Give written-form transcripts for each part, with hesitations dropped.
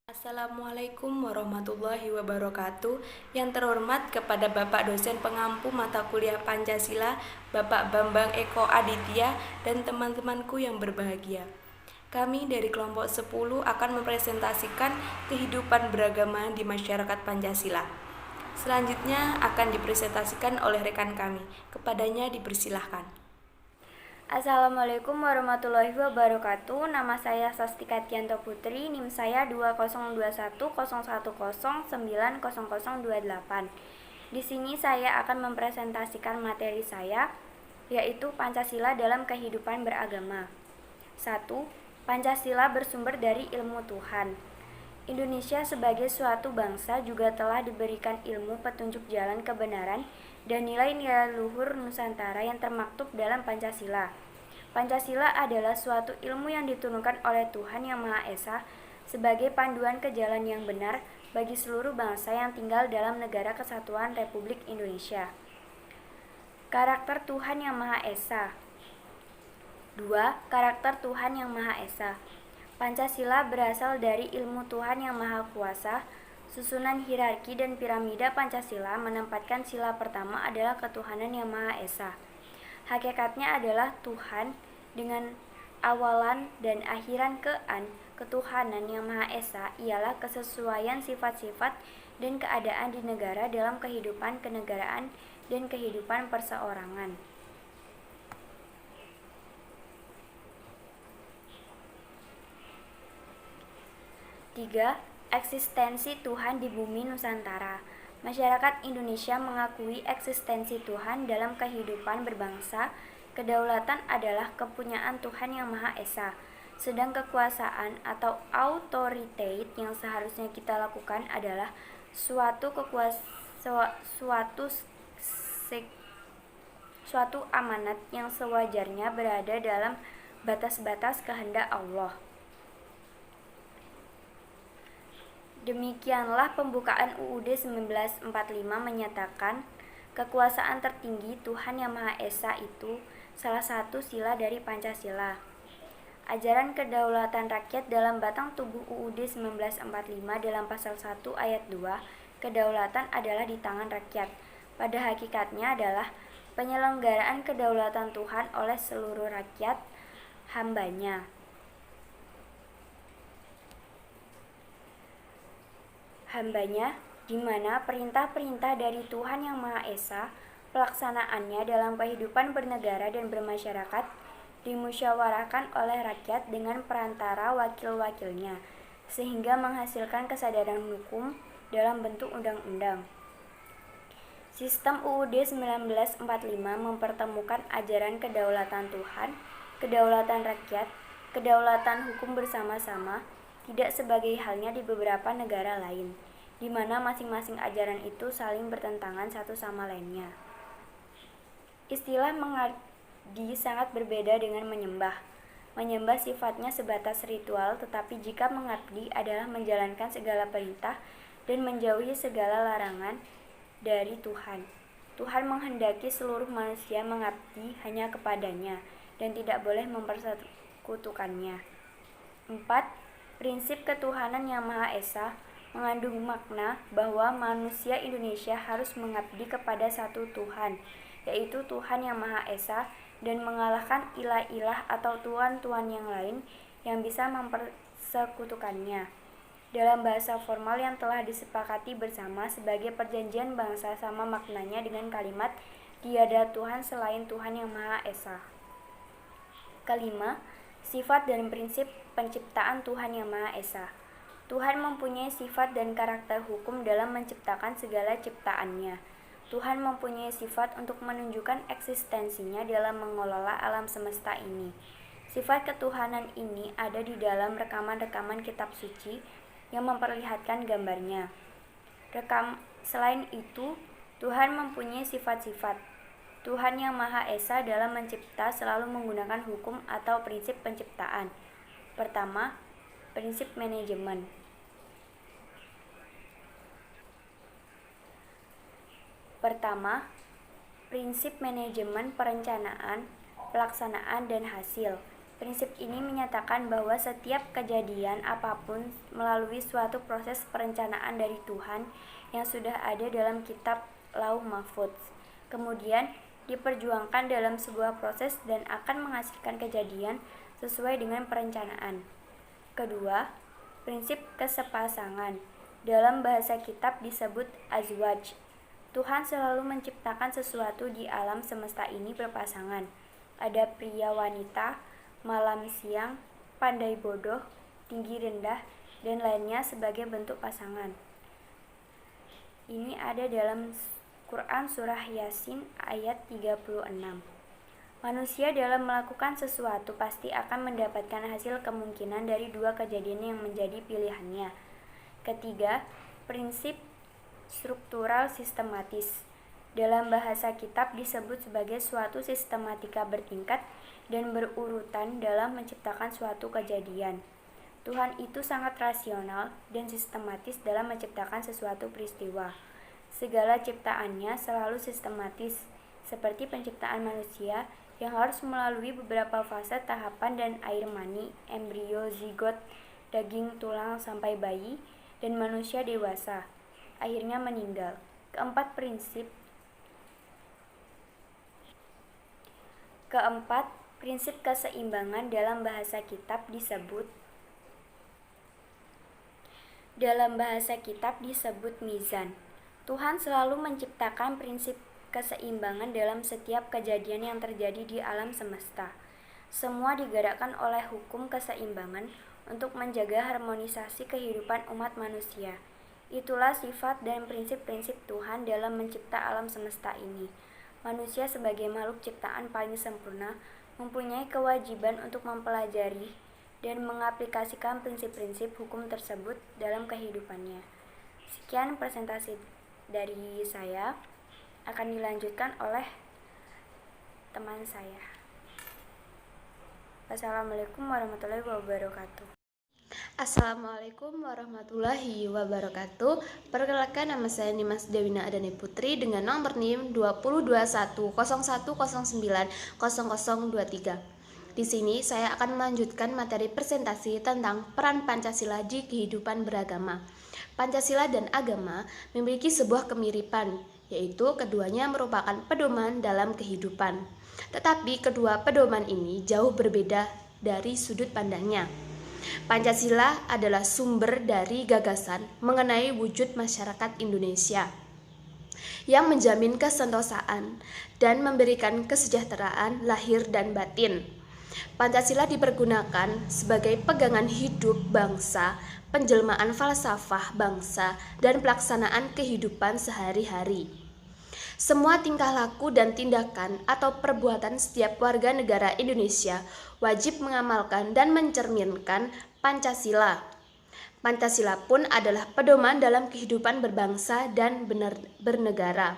Assalamualaikum warahmatullahi wabarakatuh. Yang terhormat kepada Bapak dosen pengampu mata kuliah Pancasila, Bapak Bambang Eko Aditya, dan teman-temanku yang berbahagia. Kami dari kelompok 10 akan mempresentasikan kehidupan beragama di masyarakat Pancasila. Selanjutnya akan dipresentasikan oleh rekan kami. Kepadanya dipersilahkan. Assalamualaikum warahmatullahi wabarakatuh. Nama saya Sastika Tianto Putri, NIM saya 202101090028. Di sini saya akan mempresentasikan materi saya, yaitu Pancasila dalam kehidupan beragama. 1. Pancasila bersumber dari ilmu Tuhan. Indonesia sebagai suatu bangsa juga telah diberikan ilmu petunjuk jalan kebenaran dan nilai-nilai luhur Nusantara yang termaktub dalam Pancasila. Pancasila adalah suatu ilmu yang diturunkan oleh Tuhan Yang Maha Esa sebagai panduan ke jalan yang benar bagi seluruh bangsa yang tinggal dalam Negara Kesatuan Republik Indonesia. Karakter Tuhan Yang Maha Esa. 2. Karakter Tuhan Yang Maha Esa. Pancasila berasal dari ilmu Tuhan Yang Maha Kuasa. Susunan hierarki dan piramida Pancasila menempatkan sila pertama adalah ketuhanan Yang Maha Esa. Hakikatnya adalah Tuhan dengan awalan dan akhiran kean. Ketuhanan Yang Maha Esa ialah kesesuaian sifat-sifat dan keadaan di negara dalam kehidupan kenegaraan dan kehidupan perseorangan. 3. Eksistensi Tuhan di bumi Nusantara. Masyarakat Indonesia mengakui eksistensi Tuhan dalam kehidupan berbangsa. Kedaulatan adalah kepunyaan Tuhan Yang Maha Esa, sedang kekuasaan atau authority yang seharusnya kita lakukan adalah suatu amanat yang sewajarnya berada dalam batas-batas kehendak Allah. Demikianlah pembukaan UUD 1945 menyatakan kekuasaan tertinggi Tuhan Yang Maha Esa itu salah satu sila dari Pancasila. Ajaran kedaulatan rakyat dalam batang tubuh UUD 1945 dalam pasal 1 ayat 2, kedaulatan adalah di tangan rakyat. Pada hakikatnya adalah penyelenggaraan kedaulatan Tuhan oleh seluruh rakyat hambanya. Di mana perintah-perintah dari Tuhan Yang Maha Esa, pelaksanaannya dalam kehidupan bernegara dan bermasyarakat dimusyawarahkan oleh rakyat dengan perantara wakil-wakilnya, sehingga menghasilkan kesadaran hukum dalam bentuk undang-undang. Sistem UUD 1945 mempertemukan ajaran kedaulatan Tuhan, kedaulatan rakyat, kedaulatan hukum bersama-sama, tidak sebagai halnya di beberapa negara lain, di mana masing-masing ajaran itu saling bertentangan satu sama lainnya. Istilah mengabdi sangat berbeda dengan menyembah. Menyembah sifatnya sebatas ritual, tetapi jika mengabdi adalah menjalankan segala perintah dan menjauhi segala larangan dari Tuhan. Tuhan menghendaki seluruh manusia mengabdi hanya kepadanya dan tidak boleh mempersekutukannya. 4. Prinsip ketuhanan Yang Maha Esa mengandung makna bahwa manusia Indonesia harus mengabdi kepada satu Tuhan, yaitu Tuhan Yang Maha Esa, dan mengalahkan ilah-ilah atau tuan-tuan yang lain yang bisa mempersekutukannya. Dalam bahasa formal yang telah disepakati bersama sebagai perjanjian bangsa sama maknanya dengan kalimat tiada Tuhan selain Tuhan Yang Maha Esa. Kelima, sifat dan prinsip penciptaan Tuhan Yang Maha Esa. Tuhan mempunyai sifat dan karakter hukum dalam menciptakan segala ciptaannya. Tuhan mempunyai sifat untuk menunjukkan eksistensinya dalam mengelola alam semesta ini. Sifat ketuhanan ini ada di dalam rekaman-rekaman kitab suci yang memperlihatkan gambarnya. Selain itu, Tuhan mempunyai sifat-sifat. Tuhan Yang Maha Esa dalam mencipta selalu menggunakan hukum atau prinsip penciptaan. Pertama, prinsip manajemen. Prinsip manajemen perencanaan, pelaksanaan, dan hasil. Prinsip ini menyatakan bahwa setiap kejadian apapun melalui suatu proses perencanaan dari Tuhan yang sudah ada dalam kitab Lauh Mahfudz, kemudian diperjuangkan dalam sebuah proses dan akan menghasilkan kejadian sesuai dengan perencanaan. Kedua, prinsip kesepasangan. Dalam bahasa kitab disebut azwaj. Tuhan selalu menciptakan sesuatu di alam semesta ini berpasangan. Ada pria wanita, malam siang, pandai bodoh, tinggi rendah, dan lainnya sebagai bentuk pasangan. Ini ada dalam Quran Surah Yasin ayat 36. Manusia dalam melakukan sesuatu pasti akan mendapatkan hasil kemungkinan dari dua kejadian yang menjadi pilihannya. Ketiga, prinsip struktural sistematis. Dalam bahasa kitab disebut sebagai suatu sistematika bertingkat dan berurutan dalam menciptakan suatu kejadian. Tuhan itu sangat rasional dan sistematis dalam menciptakan sesuatu peristiwa. Segala ciptaannya selalu sistematis, seperti penciptaan manusia yang harus melalui beberapa fase tahapan dan air mani, embrio, zigot, daging, tulang, sampai bayi, dan manusia dewasa, akhirnya meninggal. Keempat, prinsip keseimbangan dalam bahasa kitab disebut mizan. Tuhan selalu menciptakan prinsip keseimbangan dalam setiap kejadian yang terjadi di alam semesta. Semua digerakkan oleh hukum keseimbangan untuk menjaga harmonisasi kehidupan umat manusia. Itulah sifat dan prinsip-prinsip Tuhan dalam mencipta alam semesta ini. Manusia sebagai makhluk ciptaan paling sempurna mempunyai kewajiban untuk mempelajari dan mengaplikasikan prinsip-prinsip hukum tersebut dalam kehidupannya. Sekian presentasi dari saya, akan dilanjutkan oleh teman saya. Wassalamualaikum warahmatullahi wabarakatuh. Assalamualaikum warahmatullahi wabarakatuh. Perkenalkan, nama saya Nimas Dewina Adani Putri dengan nomor NIM 202101090023. Di sini saya akan melanjutkan materi presentasi tentang peran Pancasila di kehidupan beragama. Pancasila dan agama memiliki sebuah kemiripan, yaitu keduanya merupakan pedoman dalam kehidupan. Tetapi kedua pedoman ini jauh berbeda dari sudut pandangnya. Pancasila adalah sumber dari gagasan mengenai wujud masyarakat Indonesia yang menjamin kesentosaan dan memberikan kesejahteraan lahir dan batin. Pancasila dipergunakan sebagai pegangan hidup bangsa, penjelmaan falsafah bangsa, dan pelaksanaan kehidupan sehari-hari. Semua tingkah laku dan tindakan atau perbuatan setiap warga negara Indonesia wajib mengamalkan dan mencerminkan Pancasila. Pancasila pun adalah pedoman dalam kehidupan berbangsa dan bernegara.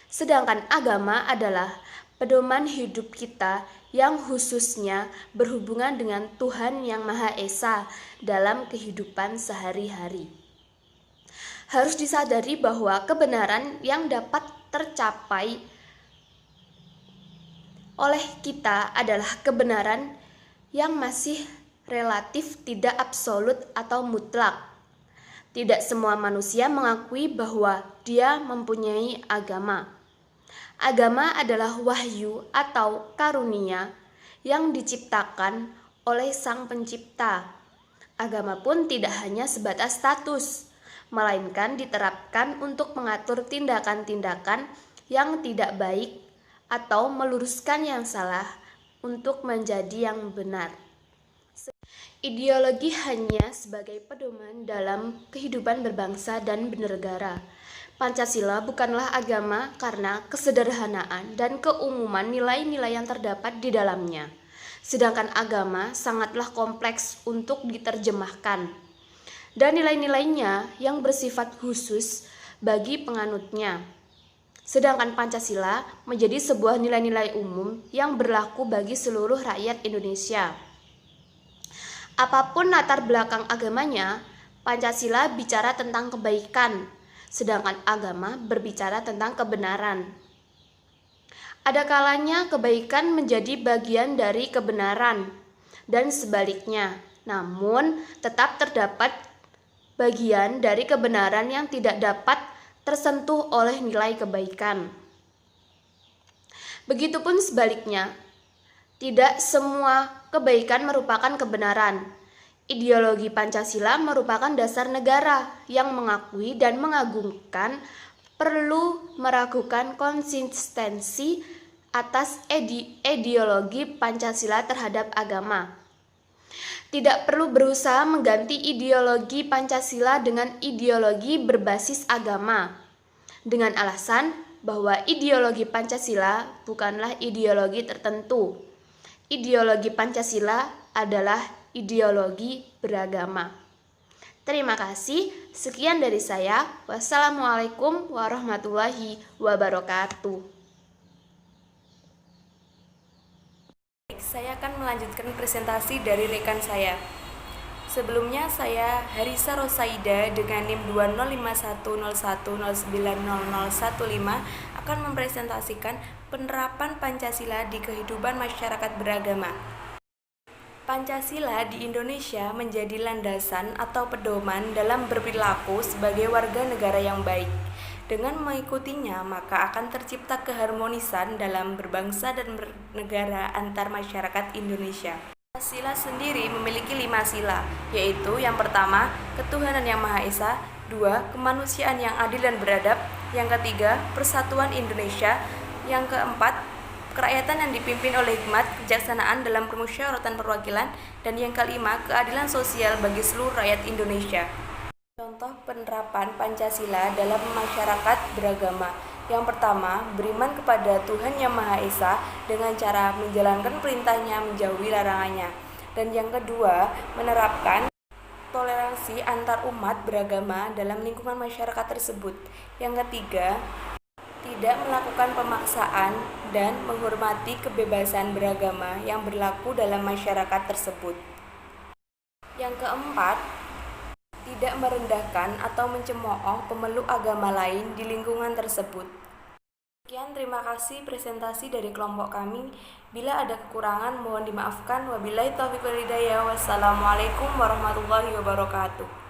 Sedangkan agama adalah pedoman hidup kita yang khususnya berhubungan dengan Tuhan Yang Maha Esa dalam kehidupan sehari-hari. Harus disadari bahwa kebenaran yang dapat tercapai oleh kita adalah kebenaran yang masih relatif, tidak absolut atau mutlak. Tidak semua manusia mengakui bahwa dia mempunyai agama. Agama adalah wahyu atau karunia yang diciptakan oleh Sang Pencipta. Agama pun tidak hanya sebatas status, melainkan diterapkan untuk mengatur tindakan-tindakan yang tidak baik atau meluruskan yang salah untuk menjadi yang benar. Ideologi hanya sebagai pedoman dalam kehidupan berbangsa dan bernegara. Pancasila bukanlah agama karena kesederhanaan dan keumuman nilai-nilai yang terdapat di dalamnya. Sedangkan agama sangatlah kompleks untuk diterjemahkan, dan nilai-nilainya yang bersifat khusus bagi penganutnya. Sedangkan Pancasila menjadi sebuah nilai-nilai umum yang berlaku bagi seluruh rakyat Indonesia. Apapun latar belakang agamanya, Pancasila bicara tentang kebaikan, sedangkan agama berbicara tentang kebenaran. Ada kalanya kebaikan menjadi bagian dari kebenaran, dan sebaliknya. Namun, tetap terdapat bagian dari kebenaran yang tidak dapat tersentuh oleh nilai kebaikan. Begitupun sebaliknya, tidak semua kebaikan merupakan kebenaran. Ideologi Pancasila merupakan dasar negara yang mengakui dan mengagungkan, perlu meragukan konsistensi atas ideologi Pancasila terhadap agama. Tidak perlu berusaha mengganti ideologi Pancasila dengan ideologi berbasis agama, dengan alasan bahwa ideologi Pancasila bukanlah ideologi tertentu. Ideologi Pancasila adalah ideologi beragama. Terima kasih. Sekian dari saya. Wassalamualaikum warahmatullahi wabarakatuh. Saya akan melanjutkan presentasi dari rekan saya. Sebelumnya saya Harisa Rosaida dengan NIM 20510109015 akan mempresentasikan penerapan Pancasila di kehidupan masyarakat beragama. Pancasila di Indonesia menjadi landasan atau pedoman dalam berperilaku sebagai warga negara yang baik. Dengan mengikutinya, maka akan tercipta keharmonisan dalam berbangsa dan bernegara antar masyarakat Indonesia. Pancasila sendiri memiliki 5 sila, yaitu yang pertama, ketuhanan yang Maha Esa, 2, kemanusiaan yang adil dan beradab, yang ketiga, persatuan Indonesia, yang keempat, kerakyatan yang dipimpin oleh hikmat, kejaksanaan dalam permusyawaratan perwakilan, dan yang kelima, keadilan sosial bagi seluruh rakyat Indonesia. Contoh penerapan Pancasila dalam masyarakat beragama. Yang pertama, beriman kepada Tuhan Yang Maha Esa dengan cara menjalankan perintahnya, menjauhi larangannya. Dan yang kedua, menerapkan toleransi antar umat beragama dalam lingkungan masyarakat tersebut. Yang ketiga, tidak melakukan pemaksaan dan menghormati kebebasan beragama yang berlaku dalam masyarakat tersebut. Yang keempat, tidak merendahkan atau mencemooh pemeluk agama lain di lingkungan tersebut. Sekian, terima kasih presentasi dari kelompok kami. Bila ada kekurangan mohon dimaafkan. Wabillahi taufiq wal hidayah. Wassalamualaikum warahmatullahi wabarakatuh.